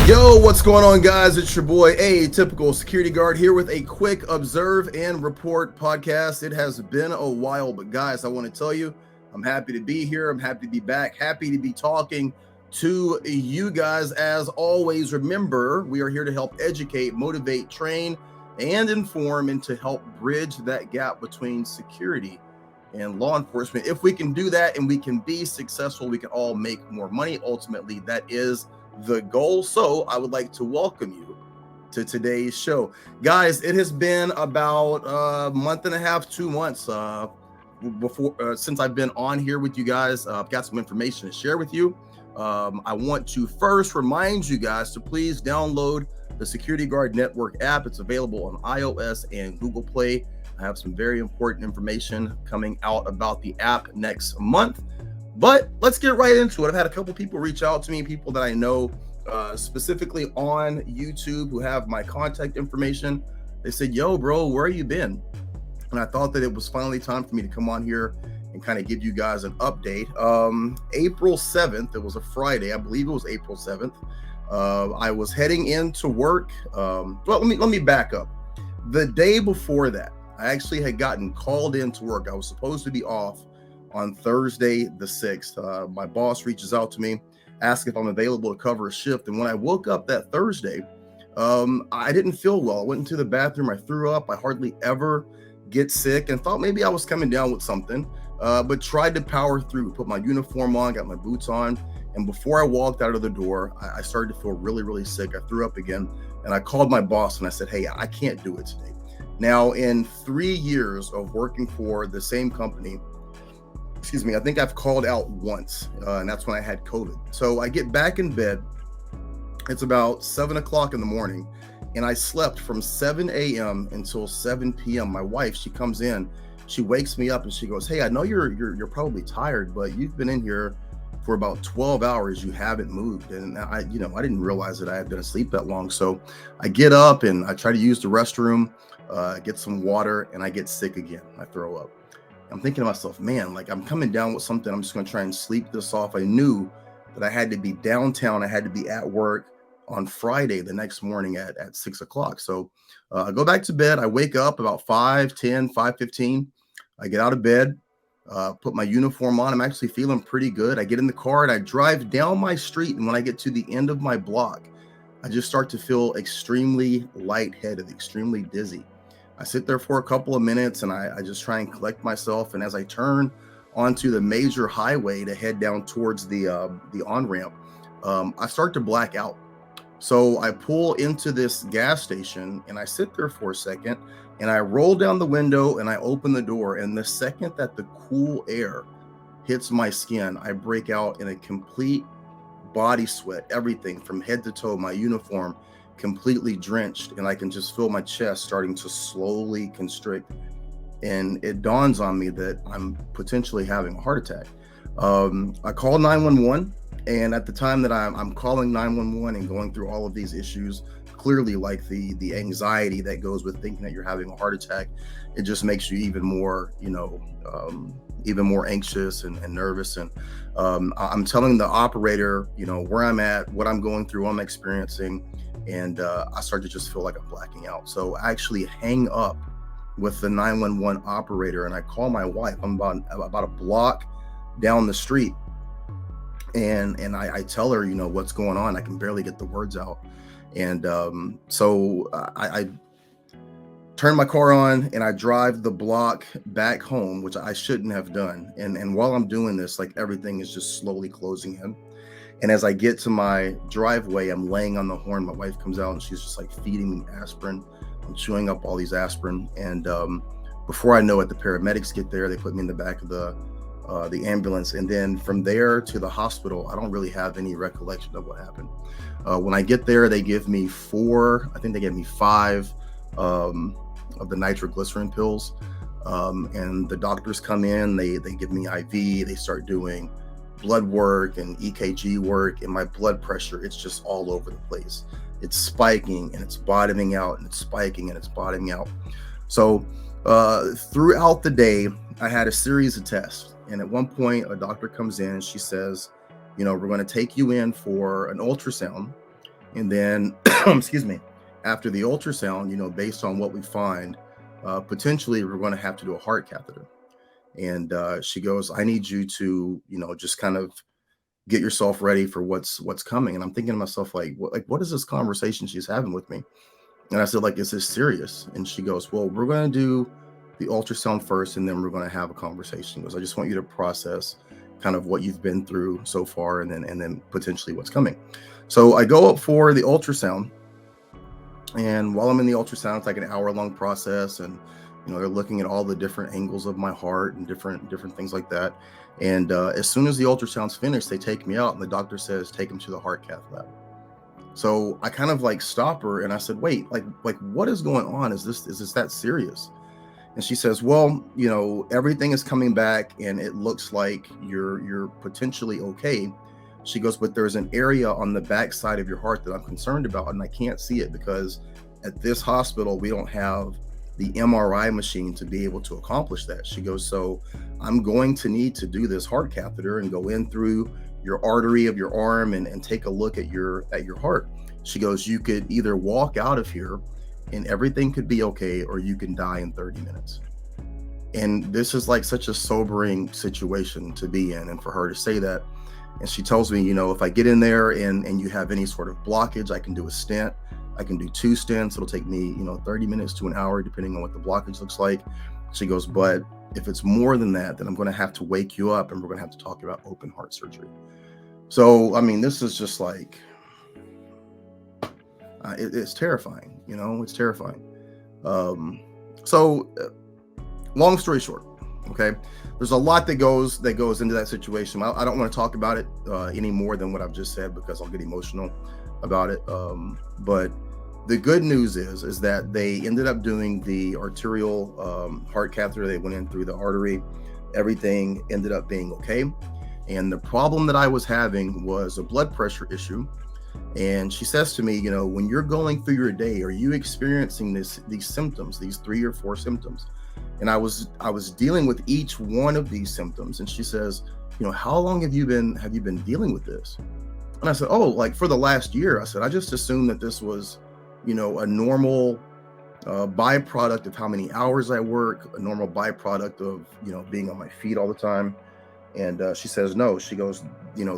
Yo, what's going on, guys? It's your boy, Atypical Security Guard, here with a quick observe and report podcast. It has been a while, but guys, I want to tell you, I'm happy to be here. I'm happy to be back. Happy to be talking to you guys. As always, remember, we are here to help educate, motivate, train, and inform, and to help bridge that gap between security and law enforcement. If we can do that and we can be successful, we can all make more money. Ultimately, that is the goal. So I would like to welcome you to today's show. Guys, it has been about a month and a half, 2 months since I've been on here with you guys. I've got some information to share with you. I want to first remind you guys to please download the Security Guard Network app. It's available on iOS and Google Play. I have some very important information coming out about the app next month. But let's get right into it. I've had a couple people reach out to me, people that I know specifically on YouTube who have my contact information. They said, yo, bro, where you been? And I thought that it was finally time for me to come on here and kind of give you guys an update. April 7th, it was a Friday. I believe it was April 7th. I was heading into work. Well, let me back up. The day before that, I actually had gotten called into work. I was supposed to be off on Thursday the 6th. My boss reaches out to me, asks if I'm available to cover a shift. And when I woke up that Thursday, I didn't feel well. I went into the bathroom, I threw up. I hardly ever get sick and thought maybe I was coming down with something, but tried to power through, put my uniform on, got my boots on. And before I walked out of the door, I started to feel really, really sick. I threw up again and I called my boss and I said, hey, I can't do it today. Now, in 3 years of working for the same company, I think I've called out once, and that's when I had COVID. So I get back in bed. It's about 7 o'clock in the morning, and I slept from 7 a.m. until 7 p.m. My wife, she comes in, she wakes me up, and she goes, "Hey, I know you're probably tired, but you've been in here for about 12 hours. You haven't moved." And I didn't realize that I had been asleep that long. So I get up and I try to use the restroom, get some water, and I get sick again. I throw up. I'm thinking to myself, man, like I'm coming down with something. I'm just going to try and sleep this off. I knew that I had to be downtown. I had to be at work on Friday the next morning at 6 o'clock. So I go back to bed. I wake up about 5:10, 5:15. I get out of bed, put my uniform on. I'm actually feeling pretty good. I get in the car and I drive down my street. And when I get to the end of my block, I just start to feel extremely lightheaded, extremely dizzy. I sit there for a couple of minutes and I just try and collect myself. And as I turn onto the major highway to head down towards the on-ramp, I start to black out. So I pull into this gas station and I sit there for a second and I roll down the window and I open the door. And the second that the cool air hits my skin, I break out in a complete body sweat, everything from head to toe, my uniform completely drenched, and I can just feel my chest starting to slowly constrict. And it dawns on me that I'm potentially having a heart attack. I call 911, and at the time that I'm calling 911 and going through all of these issues, clearly like the anxiety that goes with thinking that you're having a heart attack, it just makes you even more, even more anxious and nervous. And I'm telling the operator, where I'm at, what I'm going through, what I'm experiencing. And I start to just feel like I'm blacking out. So I actually hang up with the 911 operator and I call my wife. I'm about a block down the street. And I tell her, what's going on. I can barely get the words out. And so I turn my car on and I drive the block back home, which I shouldn't have done. And while I'm doing this, like everything is just slowly closing in. And as I get to my driveway, I'm laying on the horn. My wife comes out and she's just like feeding me aspirin. I'm chewing up all these aspirin. And before I know it, the paramedics get there. They put me in the back of the ambulance. And then from there to the hospital, I don't really have any recollection of what happened. When I get there, they give me 4, I think they gave me 5 of the nitroglycerin pills. And the doctors come in, they give me IV, they start doing blood work and EKG work, and my blood pressure, it's just all over the place. It's spiking and it's bottoming out and it's spiking and it's bottoming out. So throughout the day, I had a series of tests. And at one point, a doctor comes in and she says, we're going to take you in for an ultrasound. And then, excuse me, after the ultrasound, based on what we find, potentially we're going to have to do a heart catheter. And she goes, I need you to, just kind of get yourself ready for what's coming. And I'm thinking to myself, like, what is this conversation she's having with me? And I said, like, is this serious? And she goes, well, we're going to do the ultrasound first, and then we're going to have a conversation. She goes, I just want you to process kind of what you've been through so far, and then potentially what's coming. So I go up for the ultrasound, and while I'm in the ultrasound, it's like an hour-long process, and they're looking at all the different angles of my heart and different things like that. And as soon as the ultrasound's finished, they take me out, and the doctor says, take him to the heart cath lab. So I kind of like stop her, and I said, wait, like what is going on? Is this that serious? And she says, well, everything is coming back, and it looks like you're potentially okay. She goes, but there's an area on the back side of your heart that I'm concerned about, and I can't see it because at this hospital, we don't have the MRI machine to be able to accomplish that. She goes, so I'm going to need to do this heart catheter and go in through your artery of your arm and take a look at your heart. She goes, you could either walk out of here and everything could be okay, or you can die in 30 minutes. And this is like such a sobering situation to be in, and for her to say that. And she tells me, if I get in there and you have any sort of blockage, I can do a stent. I can do 2 stents. It'll take me, 30 minutes to an hour, depending on what the blockage looks like. She goes, but if it's more than that, then I'm going to have to wake you up, and we're going to have to talk about open heart surgery. So, I mean, this is just like, it's terrifying, it's terrifying. So long story short, okay, there's a lot that goes into that situation. I don't want to talk about it any more than what I've just said, because I'll get emotional about it. But the good news is that they ended up doing the arterial heart catheter. They went in through the artery. Everything ended up being okay. And the problem that I was having was a blood pressure issue. And she says to me, when you're going through your day, are you experiencing these symptoms, these 3 or 4 symptoms? And I was dealing with each one of these symptoms. And she says, how long have you been dealing with this? And I said, oh, like for the last year. I said, I just assumed that this was, a normal byproduct of how many hours I work, a normal byproduct of, being on my feet all the time. And she says, no. She goes,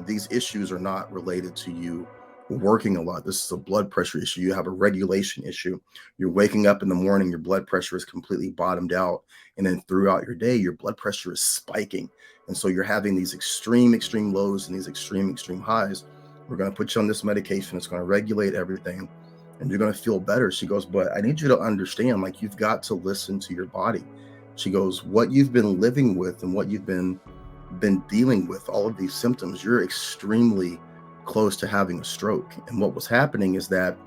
these issues are not related to you working a lot. This is a blood pressure issue. You have a regulation issue. You're waking up in the morning, your blood pressure is completely bottomed out. And then throughout your day, your blood pressure is spiking. And so you're having these extreme lows and these extreme highs. We're going to put you on this medication. It's going to regulate everything, and you're going to feel better. She goes, but I need you to understand, like, you've got to listen to your body. She goes, what you've been living with and what you've been dealing with, all of these symptoms, you're extremely close to having a stroke. And what was happening is that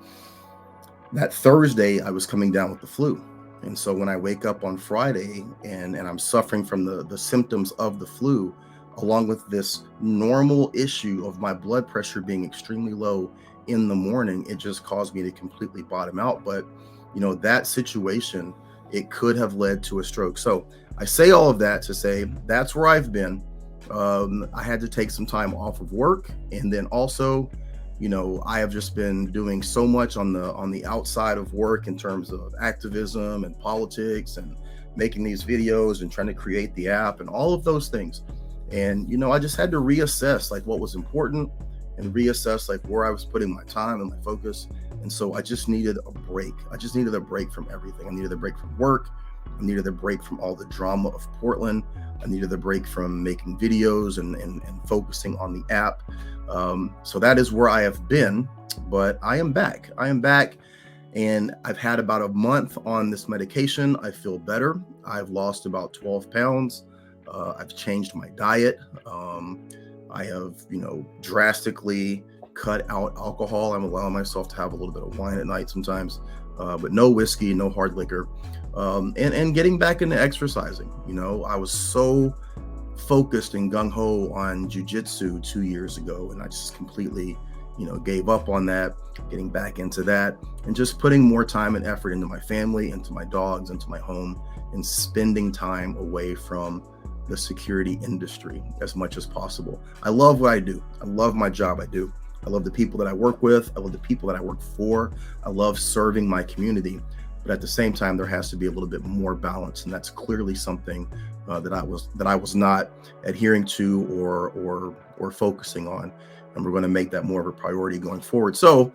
Thursday I was coming down with the flu. And so when I wake up on Friday and I'm suffering from the symptoms of the flu, along with this normal issue of my blood pressure being extremely low in the morning, it just caused me to completely bottom out. But, that situation, it could have led to a stroke. So I say all of that to say that's where I've been. I had to take some time off of work, and then also, I have just been doing so much on the outside of work in terms of activism and politics and making these videos and trying to create the app and all of those things. And, I just had to reassess like what was important and reassess like where I was putting my time and my focus. And so I just needed a break. I just needed a break from everything. I needed a break from work. I needed a break from all the drama of Portland. I needed a break from making videos and focusing on the app. So that is where I have been, but I am back. And I've had about a month on this medication. I feel better. I've lost about 12 pounds. I've changed my diet. I have, drastically cut out alcohol. I'm allowing myself to have a little bit of wine at night sometimes, but no whiskey, no hard liquor. And getting back into exercising. I was so focused and gung-ho on jiu-jitsu 2 years ago, and I just completely, gave up on that, getting back into that, and just putting more time and effort into my family, into my dogs, into my home, and spending time away from the security industry as much as possible. I love what I do. I love my job. I do. I love the people that I work with. I love the people that I work for. I love serving my community. But at the same time, there has to be a little bit more balance, and that's clearly something that I was not adhering to or focusing on. And we're going to make that more of a priority going forward. So